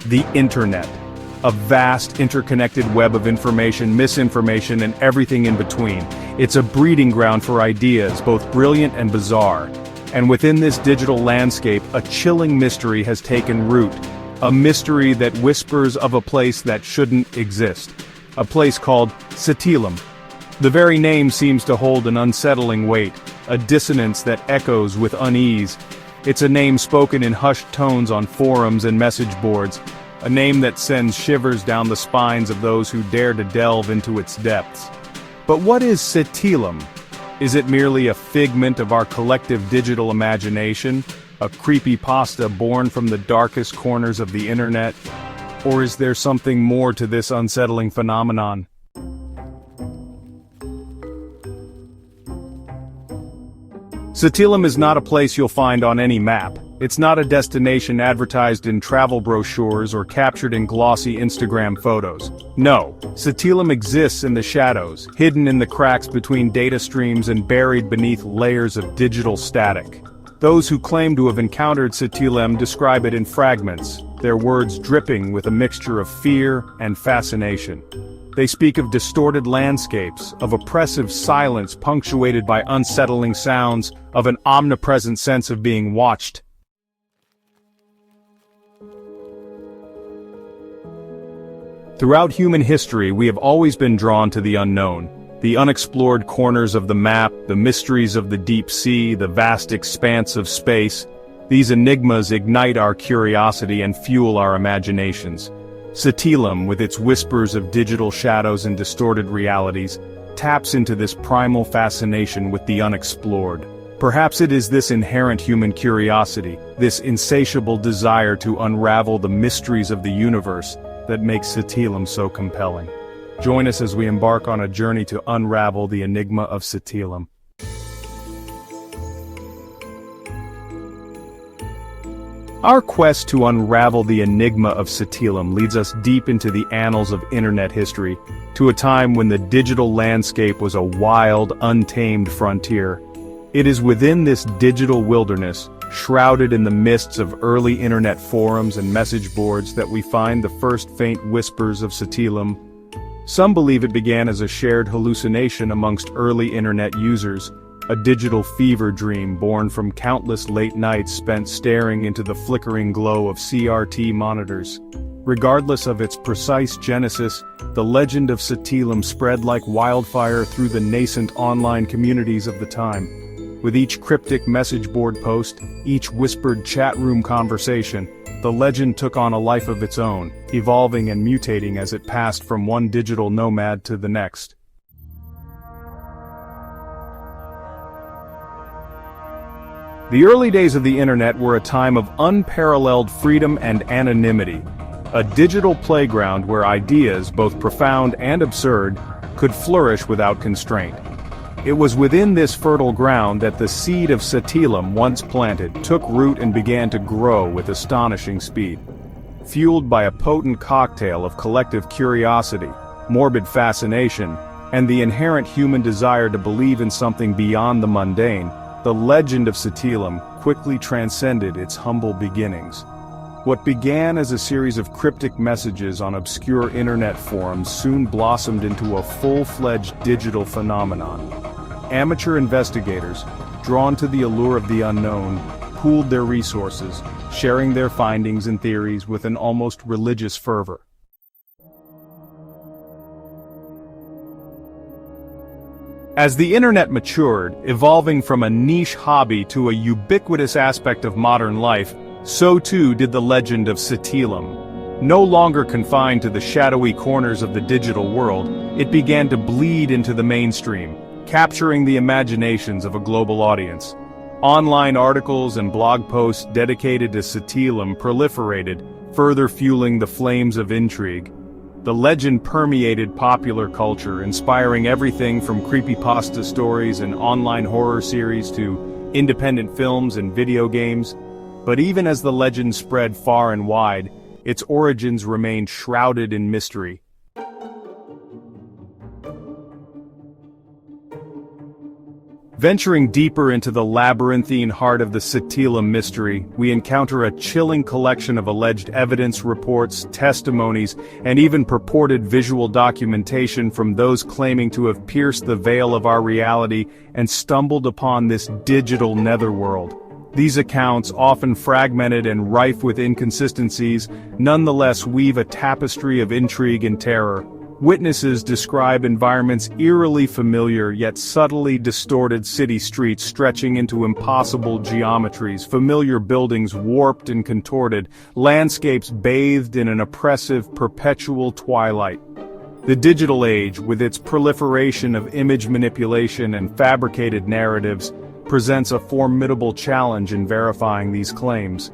The Internet. A vast, interconnected web of information, misinformation, and everything in between. It's a breeding ground for ideas, both brilliant and bizarre. And within this digital landscape, a chilling mystery has taken root. A mystery that whispers of a place that shouldn't exist. A place called Setealém. The very name seems to hold an unsettling weight, a dissonance that echoes with unease. It's a name spoken in hushed tones on forums and message boards, a name that sends shivers down the spines of those who dare to delve into its depths. But what is Setealém? Is it merely a figment of our collective digital imagination, a creepypasta born from the darkest corners of the internet? Or is there something more to this unsettling phenomenon? Setealém is not a place you'll find on any map. It's not a destination advertised in travel brochures or captured in glossy Instagram photos. No, Setealém exists in the shadows, hidden in the cracks between data streams and buried beneath layers of digital static. Those who claim to have encountered Setealém describe it in fragments, their words dripping with a mixture of fear and fascination. They speak of distorted landscapes, of oppressive silence punctuated by unsettling sounds, of an omnipresent sense of being watched. Throughout human history, we have always been drawn to the unknown. The unexplored corners of the map, the mysteries of the deep sea, the vast expanse of space. These enigmas ignite our curiosity and fuel our imaginations. Setealém, with its whispers of digital shadows and distorted realities, taps into this primal fascination with the unexplored. Perhaps it is this inherent human curiosity, this insatiable desire to unravel the mysteries of the universe, that makes Setealém so compelling. Join us as we embark on a journey to unravel the enigma of Setealém. Our quest to unravel the enigma of Setealém leads us deep into the annals of internet history, to a time when the digital landscape was a wild, untamed frontier. It is within this digital wilderness, shrouded in the mists of early internet forums and message boards, that we find the first faint whispers of Setealém. Some believe it began as a shared hallucination amongst early internet users, a digital fever dream born from countless late nights spent staring into the flickering glow of CRT monitors. Regardless of its precise genesis, the legend of Setealém spread like wildfire through the nascent online communities of the time. With each cryptic message board post, each whispered chat room conversation, the legend took on a life of its own, evolving and mutating as it passed from one digital nomad to the next. The early days of the internet were a time of unparalleled freedom and anonymity, a digital playground where ideas, both profound and absurd, could flourish without constraint. It was within this fertile ground that the seed of Setealém, once planted, took root and began to grow with astonishing speed. Fueled by a potent cocktail of collective curiosity, morbid fascination, and the inherent human desire to believe in something beyond the mundane, the legend of Setealém quickly transcended its humble beginnings. What began as a series of cryptic messages on obscure internet forums soon blossomed into a full-fledged digital phenomenon. Amateur investigators, drawn to the allure of the unknown, pooled their resources, sharing their findings and theories with an almost religious fervor. As the internet matured, evolving from a niche hobby to a ubiquitous aspect of modern life, so too did the legend of Setealém. No longer confined to the shadowy corners of the digital world, it began to bleed into the mainstream, capturing the imaginations of a global audience. Online articles and blog posts dedicated to Setealém proliferated, further fueling the flames of intrigue. The legend permeated popular culture, inspiring everything from creepypasta stories and online horror series to independent films and video games. But even as the legend spread far and wide, its origins remained shrouded in mystery. Venturing deeper into the labyrinthine heart of the Setealém mystery, we encounter a chilling collection of alleged evidence, reports, testimonies, and even purported visual documentation from those claiming to have pierced the veil of our reality and stumbled upon this digital netherworld. These accounts, often fragmented and rife with inconsistencies, nonetheless weave a tapestry of intrigue and terror. Witnesses describe environments eerily familiar yet subtly distorted city streets stretching into impossible geometries, familiar buildings warped and contorted, landscapes bathed in an oppressive perpetual twilight. The digital age, with its proliferation of image manipulation and fabricated narratives, presents a formidable challenge in verifying these claims.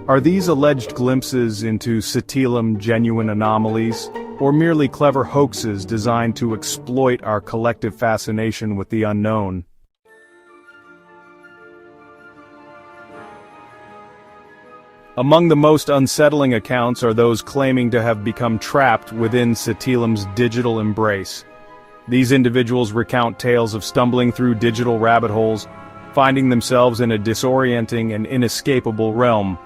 Are these alleged glimpses into Setealém genuine anomalies, or merely clever hoaxes designed to exploit our collective fascination with the unknown? Among the most unsettling accounts are those claiming to have become trapped within Setealém's digital embrace. These individuals recount tales of stumbling through digital rabbit holes, finding themselves in a disorienting and inescapable realm.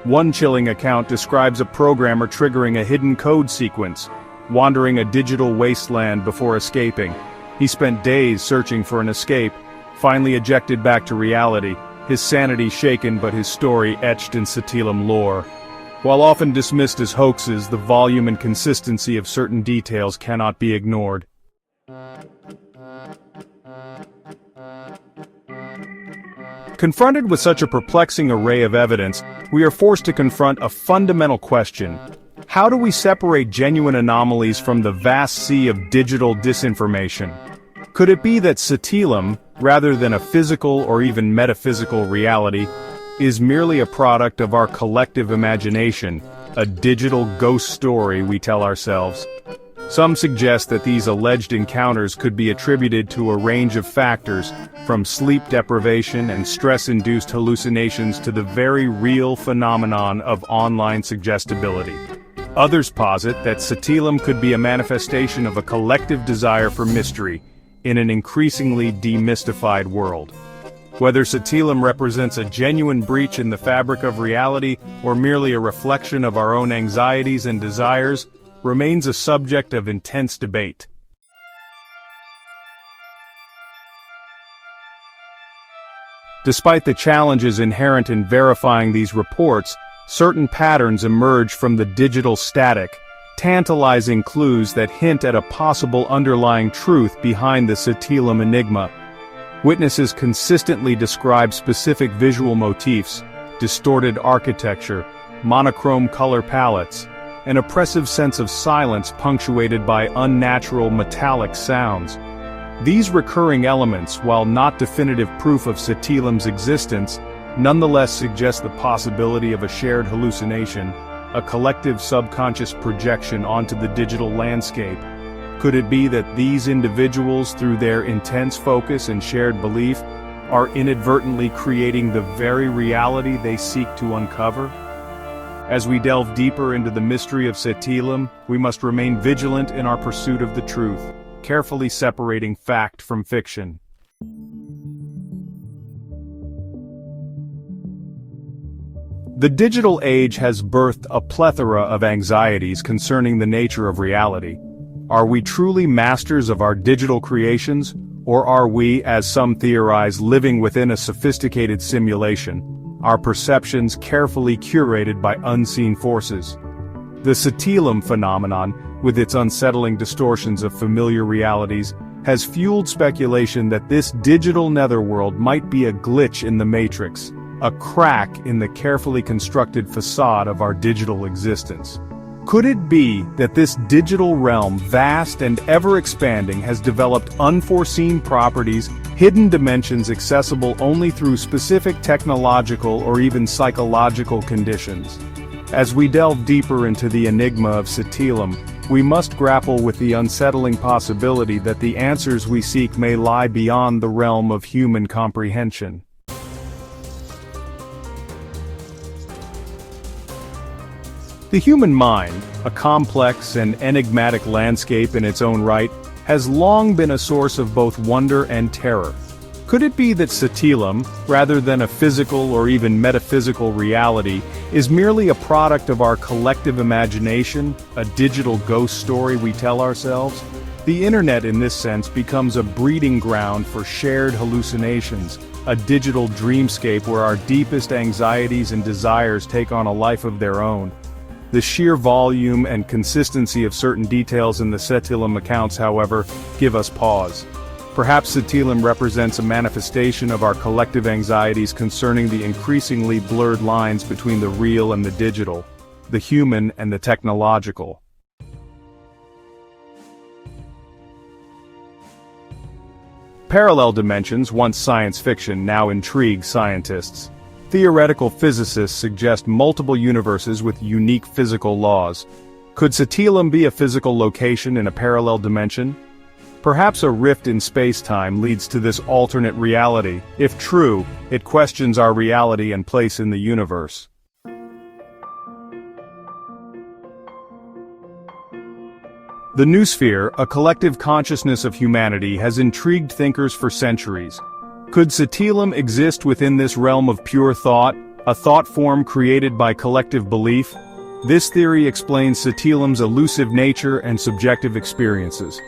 One chilling account describes a programmer triggering a hidden code sequence, wandering a digital wasteland before escaping. He spent days searching for an escape, finally ejected back to reality, his sanity shaken but his story etched in Setealém lore. While often dismissed as hoaxes, the volume and consistency of certain details cannot be ignored. Confronted with such a perplexing array of evidence, we are forced to confront a fundamental question. How do we separate genuine anomalies from the vast sea of digital disinformation? Could it be that Setealém, rather than a physical or even metaphysical reality, is merely a product of our collective imagination, a digital ghost story we tell ourselves? Some suggest that these alleged encounters could be attributed to a range of factors, from sleep deprivation and stress-induced hallucinations to the very real phenomenon of online suggestibility. Others posit that Setealém could be a manifestation of a collective desire for mystery in an increasingly demystified world. Whether Setealém represents a genuine breach in the fabric of reality or merely a reflection of our own anxieties and desires, remains a subject of intense debate. Despite the challenges inherent in verifying these reports, certain patterns emerge from the digital static, tantalizing clues that hint at a possible underlying truth behind the Setealém enigma. Witnesses consistently describe specific visual motifs, distorted architecture, monochrome color palettes, an oppressive sense of silence punctuated by unnatural metallic sounds. These recurring elements, while not definitive proof of Setealém's existence, nonetheless suggest the possibility of a shared hallucination, a collective subconscious projection onto the digital landscape. Could it be that these individuals, through their intense focus and shared belief, are inadvertently creating the very reality they seek to uncover? As we delve deeper into the mystery of Setealém, we must remain vigilant in our pursuit of the truth, carefully separating fact from fiction. The digital age has birthed a plethora of anxieties concerning the nature of reality. Are we truly masters of our digital creations, or are we, as some theorize, living within a sophisticated simulation, our perceptions carefully curated by unseen forces? The Setealém phenomenon, with its unsettling distortions of familiar realities, has fueled speculation that this digital netherworld might be a glitch in the matrix, a crack in the carefully constructed facade of our digital existence. Could it be that this digital realm, vast and ever-expanding, has developed unforeseen properties, hidden dimensions accessible only through specific technological or even psychological conditions? As we delve deeper into the enigma of Setealém, we must grapple with the unsettling possibility that the answers we seek may lie beyond the realm of human comprehension. The human mind, a complex and enigmatic landscape in its own right, has long been a source of both wonder and terror. Could it be that Setealém, rather than a physical or even metaphysical reality, is merely a product of our collective imagination, a digital ghost story we tell ourselves? The internet in this sense becomes a breeding ground for shared hallucinations, a digital dreamscape where our deepest anxieties and desires take on a life of their own. The sheer volume and consistency of certain details in the Setealém accounts, however, give us pause. Perhaps Setealém represents a manifestation of our collective anxieties concerning the increasingly blurred lines between the real and the digital, the human and the technological. Parallel dimensions, once science fiction, now intrigue scientists. Theoretical physicists suggest multiple universes with unique physical laws. Could Setealém be a physical location in a parallel dimension? Perhaps a rift in space-time leads to this alternate reality. If true, it questions our reality and place in the universe. The noosphere, a collective consciousness of humanity, has intrigued thinkers for centuries. Could Setealém exist within this realm of pure thought, a thought form created by collective belief? This theory explains Setealém's elusive nature and subjective experiences.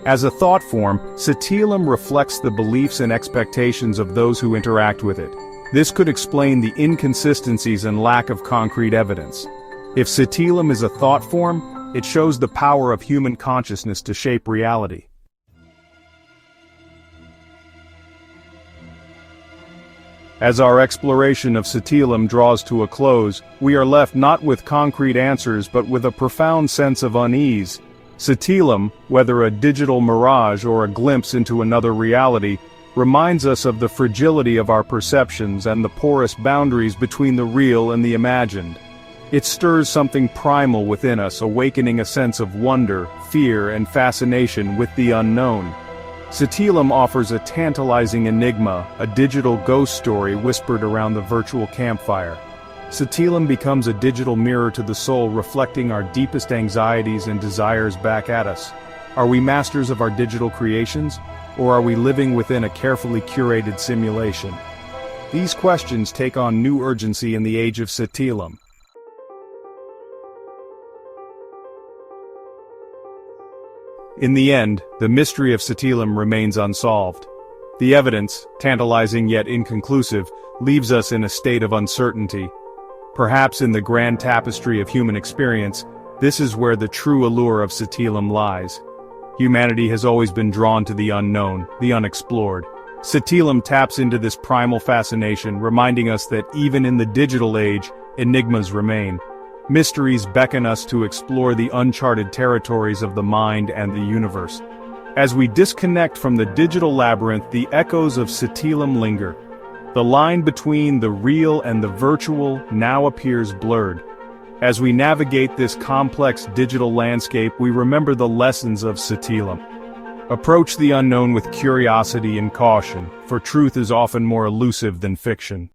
As a thought form, Setealém reflects the beliefs and expectations of those who interact with it. This could explain the inconsistencies and lack of concrete evidence. If Setealém is a thought form, it shows the power of human consciousness to shape reality. As our exploration of Setealém draws to a close, we are left not with concrete answers but with a profound sense of unease. Setealém, whether a digital mirage or a glimpse into another reality, reminds us of the fragility of our perceptions and the porous boundaries between the real and the imagined. It stirs something primal within us, awakening a sense of wonder, fear, and fascination with the unknown. Setealém offers a tantalizing enigma, a digital ghost story whispered around the virtual campfire. Setealém becomes a digital mirror to the soul, reflecting our deepest anxieties and desires back at us. Are we masters of our digital creations, or are we living within a carefully curated simulation? These questions take on new urgency in the age of Setealém. In the end, the mystery of Setealém remains unsolved. The evidence, tantalizing yet inconclusive, leaves us in a state of uncertainty. Perhaps in the grand tapestry of human experience, this is where the true allure of Setealém lies. Humanity has always been drawn to the unknown, the unexplored. Setealém taps into this primal fascination, reminding us that even in the digital age, enigmas remain. Mysteries beckon us to explore the uncharted territories of the mind and the universe. As we disconnect from the digital labyrinth, the echoes of Setealém linger. The line between the real and the virtual now appears blurred. As we navigate this complex digital landscape, we remember the lessons of Setealém. Approach the unknown with curiosity and caution, for truth is often more elusive than fiction.